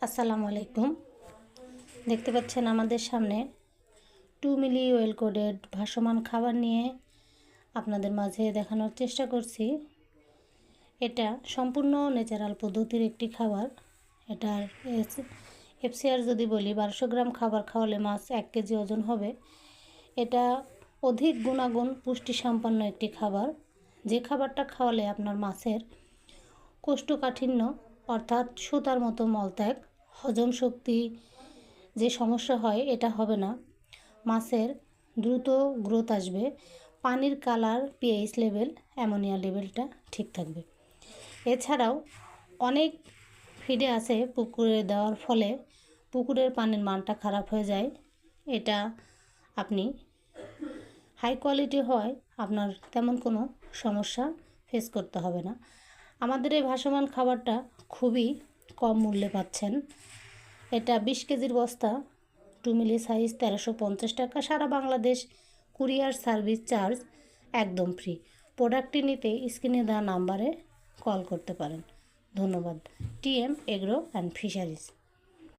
আসসালামু আলাইকুম। দেখতে পাচ্ছেন আমাদের সামনে 2 মিলি ওয়েল কোডেড ভাসমান খাবার নিয়ে আপনাদের মাঝে দেখানোর চেষ্টা করছি। এটা সম্পূর্ণ ন্যাচারাল পদ্ধতির একটি খাবার। এটার এফসিআর যদি বলি 1200 গ্রাম খাবার খাওয়ালে মাছ 1 কেজি ওজন হবে। এটা অধিক গুণাগুণ পুষ্টি সম্পন্ন একটি খাবার, যে খাবারটা খাওয়ালে আপনার মাছের কোষ্ঠকাঠিন্য অর্থাৎ সুতার মতো মলত্যাগ, হজম শক্তি যে সমস্যা হয় এটা হবে না, মাছের দ্রুত গ্রোথ আসবে, পানির কালার, পিএইচ লেভেল, অ্যামোনিয়া লেভেলটা ঠিক থাকবে। এছাড়াও অনেক ফিডে আছে পুকুরে দেওয়ার ফলে পুকুরের পানির মানটা খারাপ হয়ে যায়। এটা আপনি হাই কোয়ালিটি হয়, আপনার তেমন কোনো সমস্যা ফেস করতে হবে না। আমাদের এই ভাসমান খাবারটা খুবই কম মূল্যে পাচ্ছেন। এটা 20 কেজির বস্তা, 2 মিলি সাইজ, 1350 টাকা। সারা বাংলাদেশ কুরিয়ার সার্ভিস চার্জ একদম ফ্রি। প্রোডাক্টটি নিতে স্ক্রিনে দেওয়া নাম্বারে কল করতে পারেন। ধন্যবাদ। TM agro and fisheries.